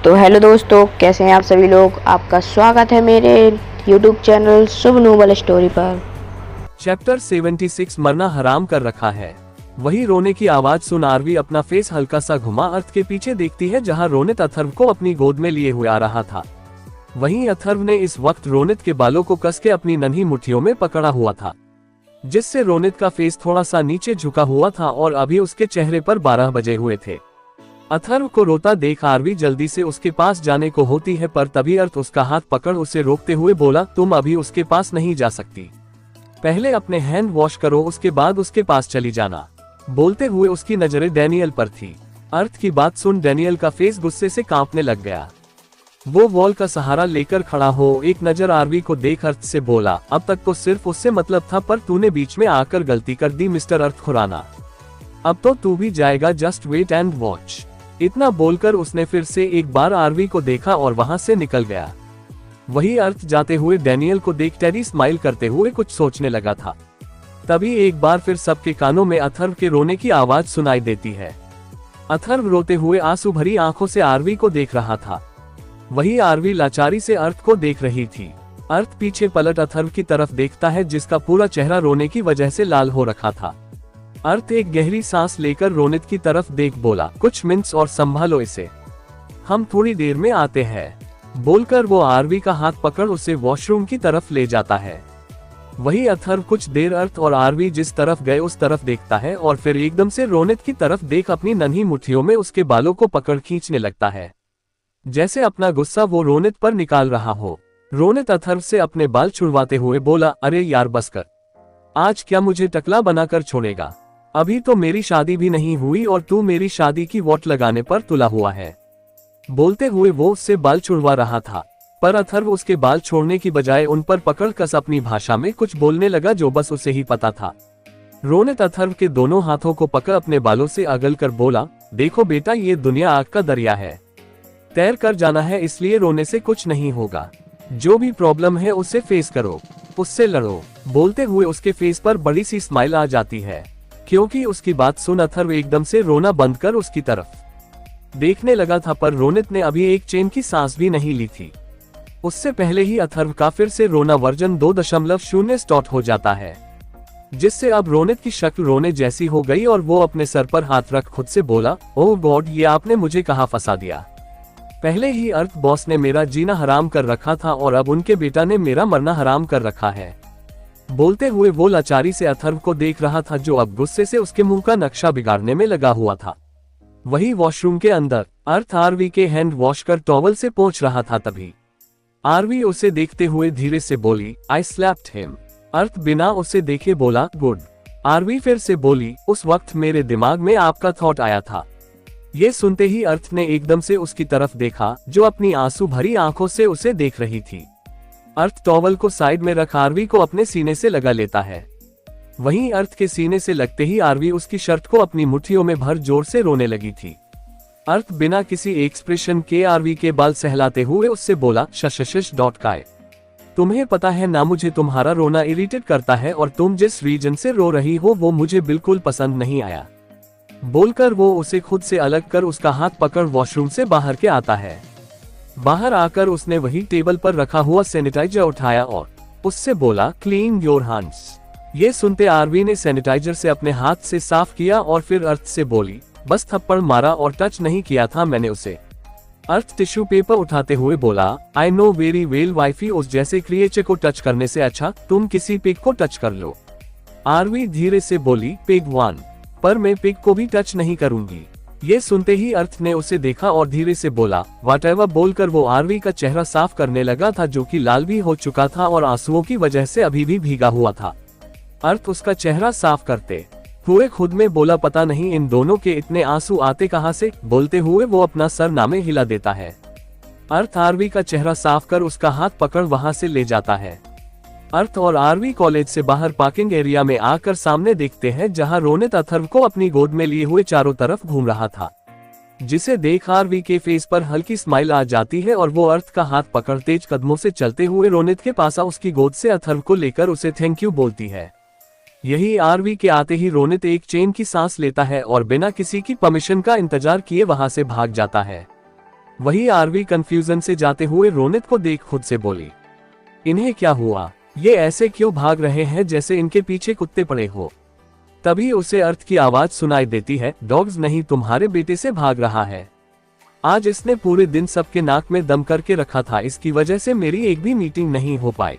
तो हेलो दोस्तों, कैसे हैं आप सभी लोग। आपका स्वागत है मेरे यूट्यूब चैनल शुभ नोबल स्टोरी पर। चैप्टर 76 मरना हराम कर रखा है। वही रोने की आवाज सुन आरवी अपना फेस हल्का सा घुमा अर्थ के पीछे देखती है, जहां रोनित अथर्व को अपनी गोद में लिए हुए आ रहा था। वहीं अथर्व ने इस वक्त रोनित के बालों को कस के अपनी नन्ही मुट्ठियों में पकड़ा हुआ था, जिससे रोनित का फेस थोड़ा सा नीचे झुका हुआ था और अभी उसके चेहरे पर 12 बजे हुए थे। अथर्व को रोता देख आरवी जल्दी से उसके पास जाने को होती है, पर तभी अर्थ उसका हाथ पकड़ उसे रोकते हुए बोला, तुम अभी उसके पास नहीं जा सकती, पहले अपने हैंड वॉश करो, उसके बाद उसके पास चली जाना। बोलते हुए उसकी नजरें डैनियल पर थी। अर्थ की बात सुन डैनियल का फेस गुस्से से कांपने लग गया। वो वॉल का सहारा लेकर खड़ा हो एक नजर आरवी को देख अर्थ से बोला, अब तक तो सिर्फ उससे मतलब था, पर तूने बीच में आकर गलती कर दी मिस्टर अर्थ खुराना। अब तो तू भी जाएगा, जस्ट वेट एंड वॉच। इतना बोलकर उसने फिर से एक बार आरवी को देखा और वहां से निकल गया। वही अर्थ जाते हुए डैनियल को देख टेरी स्माइल करते हुए कुछ सोचने लगा था। तभी एक बार फिर सबके कानों में अथर्व के रोने की आवाज सुनाई देती है। अथर्व रोते हुए आंसू भरी आंखों से आरवी को देख रहा था। वही आरवी लाचारी से अर्थ को देख रही थी। अर्थ पीछे पलट अथर्व की तरफ देखता है, जिसका पूरा चेहरा रोने की वजह से लाल हो रखा था। अर्थ एक गहरी सांस लेकर रोनित की तरफ देख बोला, कुछ मिनट्स और संभालो इसे, हम थोड़ी देर में आते हैं। बोलकर वो आरवी का हाथ पकड़ उसे वॉशरूम की तरफ ले जाता है। वही अथर्व कुछ देर अर्थ और आरवी जिस तरफ गए उस तरफ देखता है और फिर एकदम से रोनित की तरफ देख अपनी नन्ही मुट्ठियों में उसके बालों को पकड़ खींचने लगता है, जैसे अपना गुस्सा वो रोनित पर निकाल रहा हो। रोनित अथर्व से अपने बाल छुड़वाते हुए बोला, अरे यार बस कर, आज क्या मुझे टकला बनाकर छोड़ेगा? अभी तो मेरी शादी भी नहीं हुई और तू मेरी शादी की वोट लगाने पर तुला हुआ है। बोलते हुए वो उससे बाल छुड़वा रहा था, पर अथर्व उसके बाल छोड़ने की बजाय उन पर पकड़ कस अपनी भाषा में कुछ बोलने लगा जो बस उसे ही पता था। रोनित अथर्व के दोनों हाथों को पकड़ अपने बालों से अगल कर बोला, देखो बेटा, ये दुनिया आग का दरिया है, तैर कर जाना है, इसलिए रोने से कुछ नहीं होगा। जो भी प्रॉब्लम है उसे फेस करो, उससे लड़ो। बोलते हुए उसके फेस पर बड़ी सी स्माइल आ जाती है, क्योंकि उसकी बात सुन अथर्व एकदम से रोना बंद कर उसकी तरफ देखने लगा था, पर रोनित ने अभी एक चैन की सांस भी नहीं ली थी। उससे पहले ही अथर्व का फिर से रोना वर्जन 2.0 स्टार्ट हो जाता है, जिससे अब रोनित की शक्ल रोने जैसी हो गई और वो अपने सर पर हाथ रख खुद से बोला, ओह गॉड, ये आपने मुझे कहाँ फंसा दिया। पहले ही अर्थ बॉस ने मेरा जीना हराम कर रखा था और अब उनके बेटा ने मेरा मरना हराम कर रखा है। बोलते हुए वो लाचारी से अथर्व को देख रहा था, जो अब गुस्से से उसके मुंह का नक्शा बिगाड़ने में लगा हुआ था। वही वॉशरूम के अंदर अर्थ आरवी के हैंड वॉश कर टॉवल से पोंछ रहा था। तभी आरवी उसे देखते हुए धीरे से बोली, आई स्लैप्ड हिम। अर्थ बिना उसे देखे बोला, गुड। आरवी फिर से बोली, उस वक्त मेरे दिमाग में आपका थॉट आया था। ये सुनते ही अर्थ ने एकदम से उसकी तरफ देखा, जो अपनी आंसू भरी आंखों से उसे देख रही थी। अर्थ टॉवल को साइड में रख आरवी को अपने सीने से लगा लेता है। वहीं अर्थ के सीने से लगते ही आरवी उसकी शर्ट को अपनी मुट्ठियों में भर जोर से रोने लगी थी। अर्थ बिना किसी एक्सप्रेशन के आरवी के बाल सहलाते हुए उससे बोला, शशशश डॉट काय, तुम्हें पता है ना, मुझे तुम्हारा रोना इरिटेट करता है और तुम जिस रीजन से रो रही हो वो मुझे बिल्कुल पसंद नहीं आया। बोलकर वो उसे खुद से अलग कर उसका हाथ पकड़ वॉशरूम से बाहर के आता है। बाहर आकर उसने वही टेबल पर रखा हुआ सैनिटाइजर उठाया और उससे बोला, क्लीन योर हैंड्स। ये सुनते आरवी ने सैनिटाइजर से अपने हाथ से साफ किया और फिर अर्थ से बोली, बस थप्पड़ मारा और टच नहीं किया था मैंने उसे। अर्थ टिश्यू पेपर उठाते हुए बोला, I know very well wifey, उस जैसे क्रिएचर को टच करने से अच्छा तुम किसी पिग को टच कर लो। आरवी धीरे से बोली, पिग वन, पर मैं पिग को भी टच नहीं करूंगी। ये सुनते ही अर्थ ने उसे देखा और धीरे से बोला, व्हाटएवर। बोलकर वो आरवी का चेहरा साफ करने लगा था, जो कि लाल भी हो चुका था और आंसुओं की वजह से अभी भी भीगा हुआ था। अर्थ उसका चेहरा साफ करते हुए खुद में बोला, पता नहीं इन दोनों के इतने आंसू आते कहां से। बोलते हुए वो अपना सर नामे हिला देता है। अर्थ आरवी का चेहरा साफ कर उसका हाथ पकड़ वहां से ले जाता है। अर्थ और आरवी कॉलेज से बाहर पार्किंग एरिया में आकर सामने देखते हैं, जहां रोनित अथर्व को अपनी गोद में लिए हुए चारों तरफ घूम रहा था, जिसे देख आरवी के फेस पर हल्की स्माइल आ जाती है और वो अर्थ का हाथ पकड़ तेज कदमों से चलते हुए रोनित के पास उसकी गोद से अथर्व को लेकर उसे थैंक यू बोलती है। यही आरवी के आते ही रोनित एक चैन की सांस लेता है और बिना किसी की परमिशन का इंतजार किए वहां से भाग जाता है। वही आरवी कंफ्यूजन से जाते हुए रोनित को देख खुद से बोली, इन्हें क्या हुआ, ये ऐसे क्यों भाग रहे हैं जैसे इनके पीछे कुत्ते पड़े हो। तभी उसे अर्थ की आवाज सुनाई देती है, डॉग्स नहीं, तुम्हारे बेटे से भाग रहा है। आज इसने पूरे दिन सबके नाक में दम करके रखा था, इसकी वजह से मेरी एक भी मीटिंग नहीं हो पाई।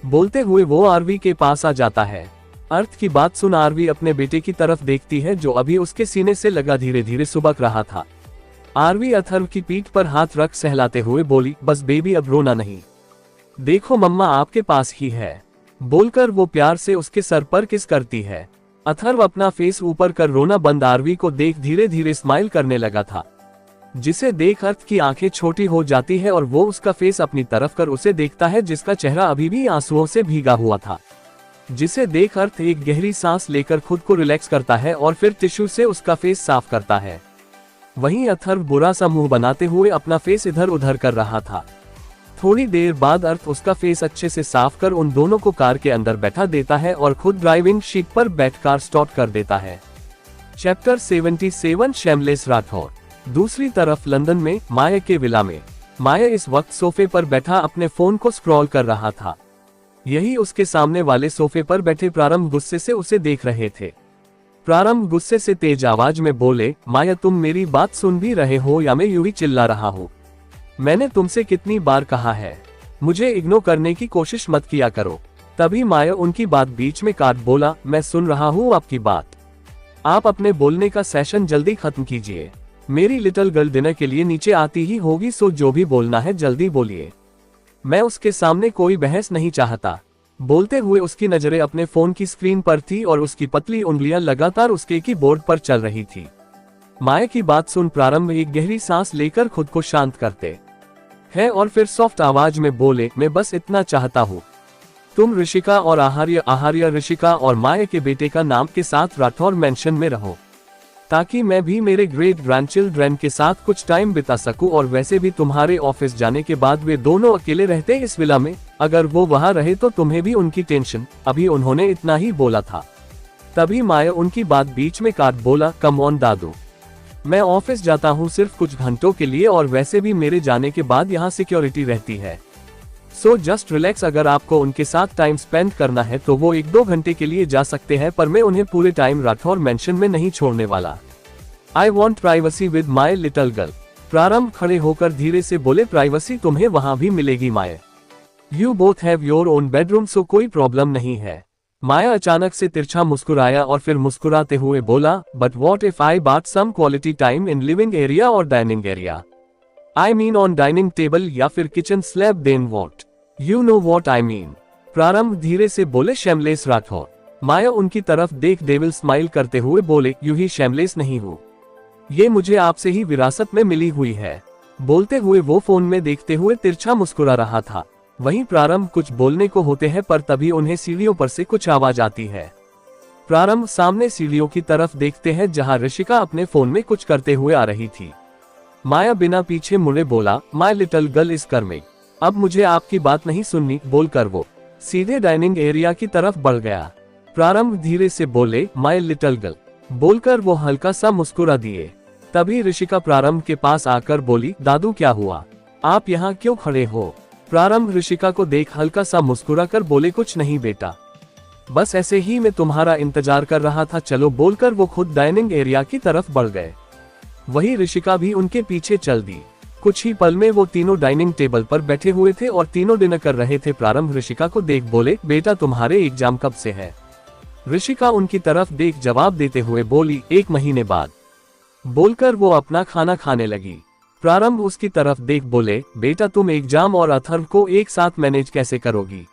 बोलते हुए वो आरवी के पास आ जाता है। अर्थ की बात सुन आरवी अपने बेटे की तरफ देखती है जो अभी उसके सीने से लगा धीरे धीरे सुबक रहा था। आरवी अथर्व की पीठ पर हाथ रख सहलाते हुए बोली, बस बेबी अब रोना नहीं, देखो मम्मा आपके पास ही है। बोलकर वो प्यार से उसके सर पर किस करती है। अथर्व अपना फेस ऊपर कर रोना बंद आरवी को देख धीरे धीरे स्माइल करने लगा था, जिसे देख अर्थ की आंखें छोटी हो जाती है और वो उसका फेस अपनी तरफ कर उसे देखता है जिसका चेहरा अभी भी आंसुओं से भीगा हुआ था। जिसे देख अर्थ एक गहरी सांस लेकर खुद को रिलैक्स करता है और फिर टिश्यू से उसका फेस साफ करता है। वहीं अथर्व बुरा सा मुंह बनाते हुए अपना फेस इधर उधर कर रहा था। थोड़ी देर बाद अर्थ उसका फेस अच्छे से साफ कर उन दोनों को कार के अंदर बैठा देता है और खुद ड्राइविंग सीट पर बैठ कार स्टार्ट कर देता है। चैप्टर 77 शैमलेस राठौर। दूसरी तरफ लंदन में माया के विला में माया इस वक्त सोफे पर बैठा अपने फोन को स्क्रॉल कर रहा था। यही उसके सामने वाले सोफे पर बैठे प्रारंभ गुस्से से उसे देख रहे थे। प्रारंभ गुस्से से तेज आवाज में बोले, माया तुम मेरी बात सुन भी रहे हो या मैं यूं ही चिल्ला रहा हूँ? मैंने तुमसे कितनी बार कहा है, मुझे इग्नोर करने की कोशिश मत किया करो। तभी माया उनकी बात बीच में काट बोला, मैं सुन रहा हूँ आपकी बात, आप अपने बोलने का सेशन जल्दी खत्म कीजिए। मेरी लिटिल गर्ल डिनर के लिए नीचे आती ही होगी, सो जो भी बोलना है जल्दी बोलिए, मैं उसके सामने कोई बहस नहीं चाहता। बोलते हुए उसकी नजरें अपने फोन की स्क्रीन पर थी और उसकी पतली उंगलियां लगातार उसके कीबोर्ड पर चल रही थी। माया की बात सुन प्रारंभ एक गहरी सांस लेकर खुद को शांत करते हैं और फिर सॉफ्ट आवाज में बोले, मैं बस इतना चाहता हूँ तुम ऋषिका और आहार्य ऋषिका और माया के बेटे का नाम के साथ राठौर मेंशन में रहो, ताकि मैं भी मेरे ग्रेट ग्रैंडचिल्ड्रन के साथ कुछ टाइम बिता सकूं। और वैसे भी तुम्हारे ऑफिस जाने के बाद वे दोनों अकेले रहते इस विला में, अगर वो वहां रहे तो तुम्हें भी उनकी टेंशन। अभी उन्होंने इतना ही बोला था। तभी माया उनकी बात बीच में काट बोला, कम ऑन दादू, मैं ऑफिस जाता हूँ सिर्फ कुछ घंटों के लिए और वैसे भी मेरे जाने के बाद यहाँ सिक्योरिटी रहती है, सो जस्ट रिलैक्स। अगर आपको उनके साथ टाइम स्पेंड करना है तो वो 1-2 घंटे के लिए जा सकते हैं, पर मैं उन्हें पूरे टाइम राठौर मेंशन में नहीं छोड़ने वाला। I want privacy with my little girl. प्रारंभ खड़े होकर धीरे से बोले, प्राइवेसी तुम्हें वहां भी मिलेगी Maya, you both have your own bedroom, so कोई प्रॉब्लम नहीं है। माया अचानक से तिरछा मुस्कुराया और फिर मुस्कुराते हुए बोला, but what if I bat some quality time in living area और dining area, I mean on dining table या फिर kitchen slab, then what, you know what I mean. प्रारंभ धीरे से बोले, शैमलेस राठौर। माया उनकी तरफ देख डेविल स्माइल करते हुए बोले, यूं ही शैमलेस नहीं हूँ, ये मुझे आपसे ही विरासत में मिली हुई है। बोलते हुए वो फोन में देखते हुए तिरछा मुस्कुरा रहा था। वहीं प्रारंभ कुछ बोलने को होते हैं पर तभी उन्हें सीढ़ियों पर से कुछ आवाज आती है। प्रारंभ सामने सीढ़ियों की तरफ देखते हैं जहां ऋषिका अपने फोन में कुछ करते हुए आ रही थी। माया बिना पीछे मुड़े बोला, my little girl is coming, अब मुझे आपकी बात नहीं सुननी। बोलकर वो सीधे डाइनिंग एरिया की तरफ बढ़ गया। प्रारंभ धीरे से बोले, माय लिटिल गर्ल। बोलकर वो हल्का सा मुस्कुरा दिए। तभी ऋषिका प्रारंभ के पास आकर बोली, दादू क्या हुआ, आप यहाँ क्यों खड़े हो? प्रारंभ ऋषिका को देख हल्का सा मुस्कुरा कर बोले, कुछ नहीं बेटा, बस ऐसे ही मैं तुम्हारा इंतजार कर रहा था, चलो। बोलकर वो खुद डाइनिंग एरिया की तरफ बढ़ गए। वही ऋषिका भी उनके पीछे चल दी। कुछ ही पल में वो तीनों डाइनिंग टेबल पर बैठे हुए थे और तीनों डिनर कर रहे थे। प्रारंभ ऋषिका को देख बोले, बेटा तुम्हारे एग्जाम कब से है? ऋषिका उनकी तरफ देख जवाब देते हुए बोली, 1 महीने बाद। बोलकर वो अपना खाना खाने लगी। प्रारंभ उसकी तरफ देख बोले, बेटा तुम एग्जाम और अथर्व को एक साथ मैनेज कैसे करोगी?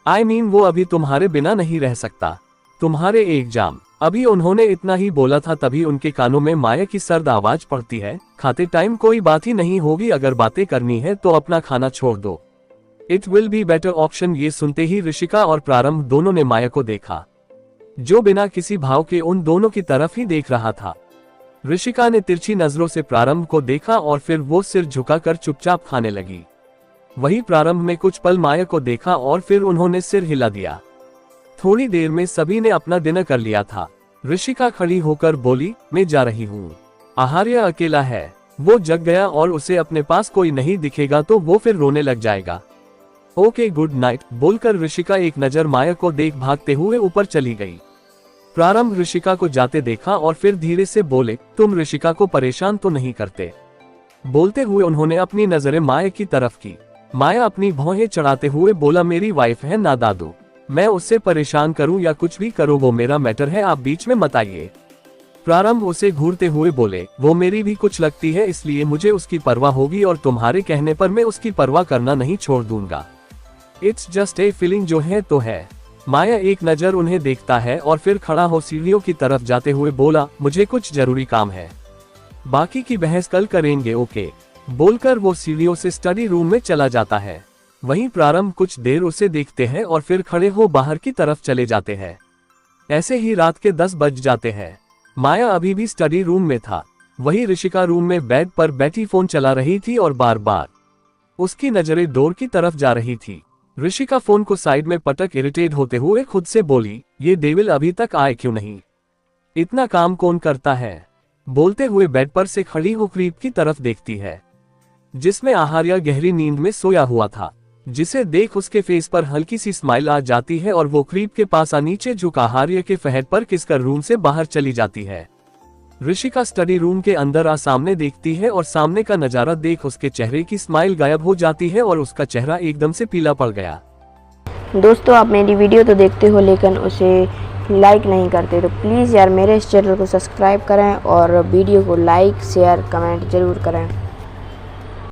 आई मीन वो अभी तुम्हारे बिना नहीं रह सकता, तुम्हारे एग्जाम। अभी उन्होंने इतना ही बोला था तभी उनके कानों में माया की सर्द आवाज पड़ती है, खाते टाइम कोई बात ही नहीं होगी, अगर बातें करनी है तो अपना खाना छोड़ दो, it will be better option. ये सुनते ही ऋषिका और प्रारंभ दोनों ने माया को देखा, जो बिना किसी भाव के उन दोनों की तरफ ही देख रहा था। ऋषिका ने तिरछी नजरों से प्रारंभ को देखा और फिर वो सिर झुकाकर चुपचाप खाने लगी। वही प्रारंभ में कुछ पल माया को देखा और फिर उन्होंने सिर हिला दिया। थोड़ी देर में सभी ने अपना डिनर कर लिया था। ऋषिका खड़ी होकर बोली, मैं जा रही हूँ, आहार्य अकेला है। वो जग गया और उसे अपने पास कोई नहीं दिखेगा तो वो फिर रोने लग जाएगा। ओके गुड नाइट बोलकर ऋषिका एक नजर माया को देख भागते हुए ऊपर चली गई। प्रारंभ ऋषिका को जाते देखा और फिर धीरे से बोले, तुम ऋषिका को परेशान तो नहीं करते? बोलते हुए उन्होंने अपनी नजरें माया की तरफ की। माया अपनी भौहें चढ़ाते हुए बोला, मेरी वाइफ है ना दादू, मैं उससे परेशान करूं या कुछ भी करो वो मेरा मैटर है, आप बीच में मत आइए। प्रारंभ उसे घूरते हुए बोले, वो मेरी भी कुछ लगती है इसलिए मुझे उसकी परवाह होगी और तुम्हारे कहने पर मैं उसकी परवाह करना नहीं छोड़ दूंगा। इट्स जस्ट ए फीलिंग, जो है तो है। माया एक नजर उन्हें देखता है और फिर खड़ा हो सीढ़ियों की तरफ जाते हुए बोला, मुझे कुछ जरूरी काम है, बाकी की बहस कल करेंगे ओके। बोलकर वो सीढ़ियों से स्टडी रूम में चला जाता है। वहीं प्रारंभ कुछ देर उसे देखते हैं और फिर खड़े हो बाहर की तरफ चले जाते हैं। ऐसे ही रात के 10 बज जाते हैं। माया अभी भी स्टडी रूम में था। वही ऋषिका रूम में बेड पर बैठी फोन चला रही थी और बार बार उसकी नजरें डोर की तरफ जा रही थी। ऋषिका फोन को साइड में पटक इरिटेट होते हुए खुद से बोली, ये डेविल अभी तक आए क्यों नहीं? इतना काम कौन करता है? बोलते हुए बेड पर से खड़ी हो क्रीप की तरफ देखती है, जिसमें आहार्या गहरी नींद में सोया हुआ था, जिसे देख उसके फेस पर हल्की सी स्माइल आ जाती है और वो क्रीप के पास नीचे झुक आहार्या के फहद पर किसकर रूम से बाहर चली जाती है। ऋषिका स्टडी रूम के अंदर सामने देखती है और सामने का नजारा देख उसके चेहरे की स्माइल गायब हो जाती है और उसका चेहरा एकदम से पीला पड़ गया। दोस्तों आप मेरी वीडियो तो देखते हो लेकिन उसे लाइक नहीं करते, तो प्लीज़ यार मेरे इस चैनल को सब्सक्राइब करें और वीडियो को लाइक शेयर कमेंट ज़रूर करें।